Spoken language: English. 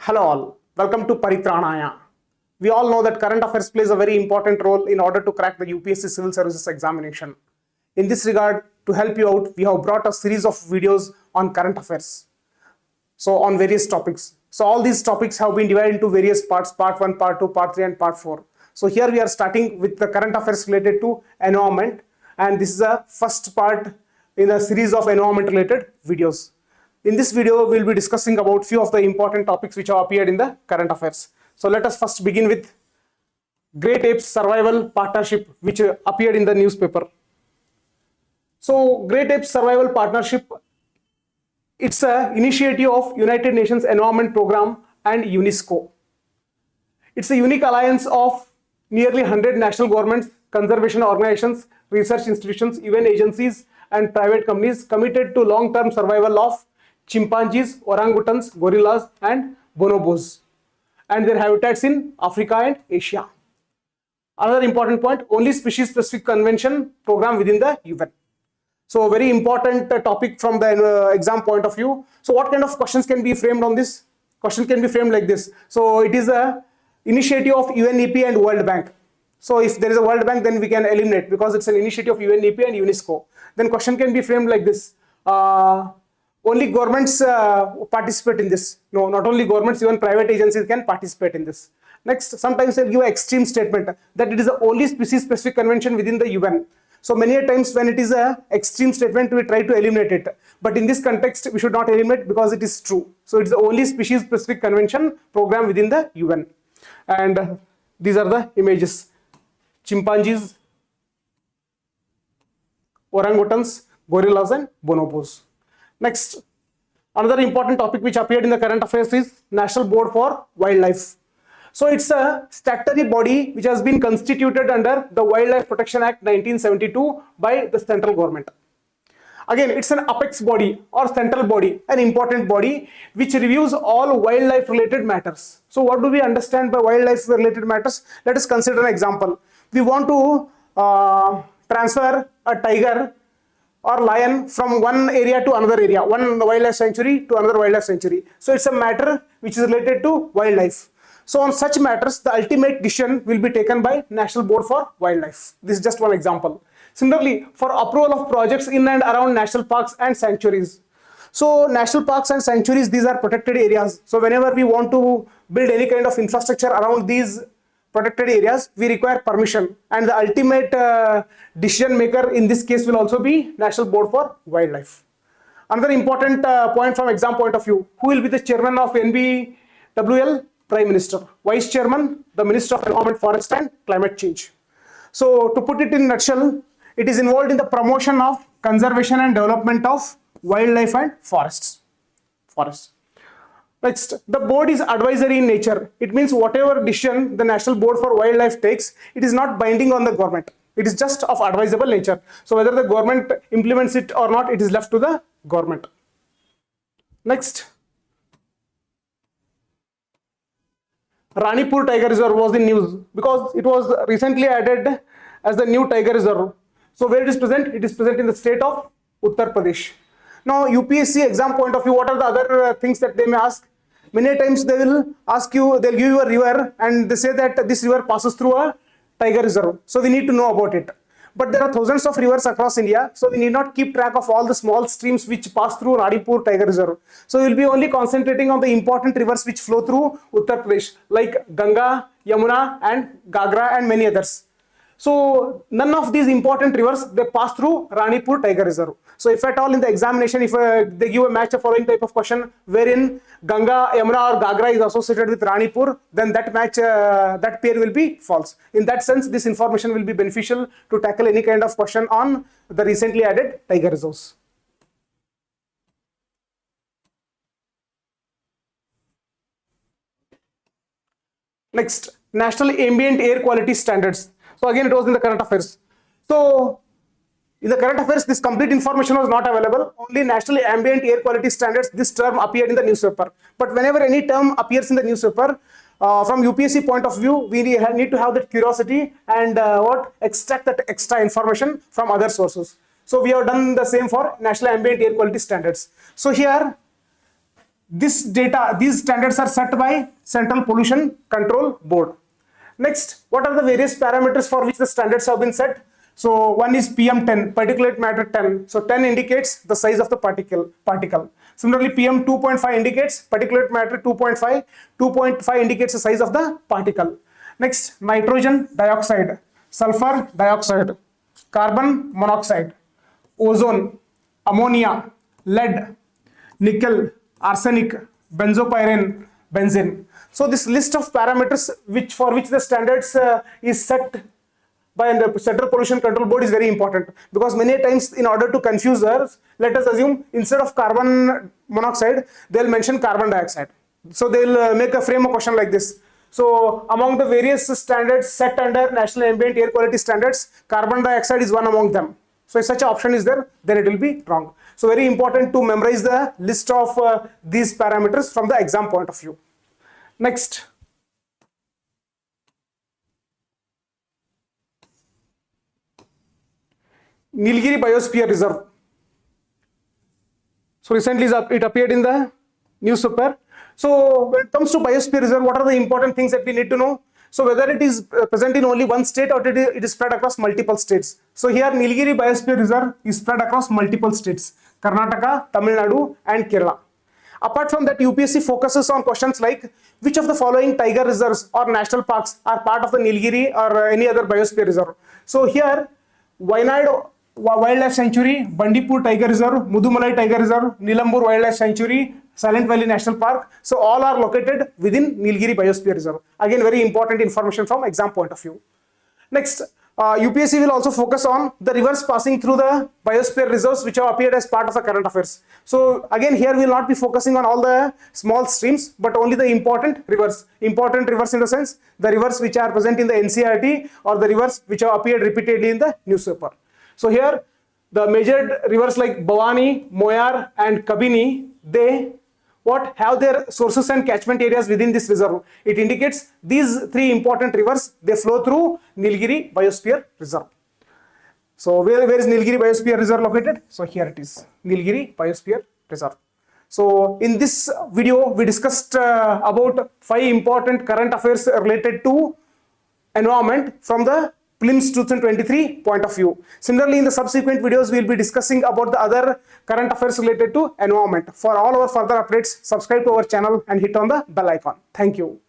Hello all, welcome to Paritranaya. We all know that current affairs plays a very important role in order to crack the UPSC Civil Services examination. In this regard, to help you out, we have brought a series of videos on current affairs. So on various topics. So all these topics have been divided into various parts, part 1, part 2, part 3 and part 4. So here we are starting with the current affairs related to environment, and this is a first part in a series of environment related videos. In this video, we will be discussing about few of the important topics which have appeared in the current affairs. So let us first begin with Great Apes Survival Partnership, which appeared in the newspaper. So Great Apes Survival Partnership, it's an initiative of United Nations Environment Program and UNESCO. It's a unique alliance of nearly 100 national governments, conservation organizations, research institutions, UN agencies and private companies committed to long-term survival of chimpanzees, orangutans, gorillas and bonobos and their habitats in Africa and Asia. Another important point, only species-specific convention program within the UN. So very important topic from the exam point of view. So what kind of questions can be framed on this? Question can be framed like this. So it is a initiative of UNEP and World Bank. So if there is a World Bank, then we can eliminate because it's an initiative of UNEP and UNESCO. Then question can be framed like this. Only governments participate in this. No, not only governments, even private agencies can participate in this. Next, sometimes they'll give an extreme statement that it is the only species-specific convention within the UN. So many a times when it is an extreme statement, we try to eliminate it. But in this context, we should not eliminate because it is true. So it's the only species-specific convention program within the UN. And these are the images. Chimpanzees, orangutans, gorillas and bonobos. Next, another important topic which appeared in the current affairs is National Board for Wildlife. So it's a statutory body which has been constituted under the Wildlife Protection Act 1972 by the central government. Again, it's an apex body or central body, an important body which reviews all wildlife related matters. So what do we understand by wildlife related matters? Let us consider an example. We want to transfer a tiger or lion from one area to another area, one wildlife sanctuary to another wildlife sanctuary. So it's a matter which is related to wildlife. So on such matters, the ultimate decision will be taken by National Board for Wildlife. This is just one example. Similarly, for approval of projects in and around national parks and sanctuaries. So national parks and sanctuaries, these are protected areas. So whenever we want to build any kind of infrastructure around these protected areas, we require permission, and the ultimate decision maker in this case will also be National Board for Wildlife. Another important point from exam point of view, who will be the chairman of NBWL? Prime Minister. Vice chairman, the Minister of Environment, Forest and Climate Change. So to put it in a nutshell, it is involved in the promotion of conservation and development of wildlife and forests. Next, the board is advisory in nature. It means whatever decision the National Board for Wildlife takes, it is not binding on the government. It is just of advisable nature. So whether the government implements it or not, it is left to the government. Next, Ranipur Tiger Reserve was in news because it was recently added as the new Tiger Reserve. So where it is present? It is present in the state of Uttar Pradesh. Now UPSC exam point of view, what are the other things that they may ask? Many times they will ask you, they'll give you a river and they say that this river passes through a tiger reserve. So we need to know about it. But there are thousands of rivers across India, so we need not keep track of all the small streams which pass through Ranipur Tiger Reserve. So we will be only concentrating on the important rivers which flow through Uttar Pradesh, like Ganga, Yamuna and Gagra and many others. So none of these important rivers, they pass through Ranipur Tiger Reserve. So if at all in the examination, if they give a match the following type of question wherein Ganga, Yamuna or Gagra is associated with Ranipur, then that match, that pair will be false. In that sense, this information will be beneficial to tackle any kind of question on the recently added tiger reserves. Next, National Ambient Air Quality Standards. So again, it was in the current affairs. So in the current affairs, this complete information was not available. Only National Ambient Air Quality Standards, this term appeared in the newspaper. But whenever any term appears in the newspaper, from UPSC point of view, we need to have that curiosity and extract that extra information from other sources. So we have done the same for National Ambient Air Quality Standards. So here These standards are set by Central Pollution Control Board. Next, what are the various parameters for which the standards have been set? So one is PM10, particulate matter 10. So 10 indicates the size of the particle. Similarly, PM 2.5 indicates particulate matter 2.5. 2.5 indicates the size of the particle. Next, nitrogen dioxide, sulfur dioxide, carbon monoxide, ozone, ammonia, lead, nickel, arsenic, benzopyrene, benzene. So this list of parameters for which the standards is set by the Central Pollution Control Board is very important, because many times in order to confuse us, let us assume instead of carbon monoxide, they'll mention carbon dioxide. So they'll make a frame of question like this. So among the various standards set under National Ambient Air Quality Standards, carbon dioxide is one among them. So if such an option is there, then it will be wrong. So very important to memorize the list of these parameters from the exam point of view. Next. Nilgiri Biosphere Reserve. So recently it appeared in the newspaper. So when it comes to Biosphere Reserve, what are the important things that we need to know? So whether it is present in only one state or it is spread across multiple states. So here Nilgiri Biosphere Reserve is spread across multiple states: Karnataka, Tamil Nadu and Kerala. Apart from that, UPSC focuses on questions like which of the following tiger reserves or national parks are part of the Nilgiri or any other biosphere reserve. So here Wayanad Wildlife Sanctuary, Bandipur Tiger Reserve, Mudumalai Tiger Reserve, Nilambur Wildlife Sanctuary, Silent Valley National Park. So all are located within Nilgiri Biosphere Reserve. Again, very important information from exam point of view. Next, UPSC will also focus on the rivers passing through the biosphere reserves which have appeared as part of the current affairs. So again, here we will not be focusing on all the small streams, but only the important rivers. Important rivers in the sense, the rivers which are present in the NCERT or the rivers which have appeared repeatedly in the newspaper. So here, the measured rivers like Bhavani, Moyar and Kabini, they have their sources and catchment areas within this reserve. It indicates these three important rivers, they flow through Nilgiri Biosphere Reserve. So where is Nilgiri Biosphere Reserve located? So here it is, Nilgiri Biosphere Reserve. So in this video, we discussed about 5 important current affairs related to environment from the Prelims 2023 point of view. Similarly, in the subsequent videos, we will be discussing about the other current affairs related to environment. For all our further updates, subscribe to our channel and hit on the bell icon. Thank you.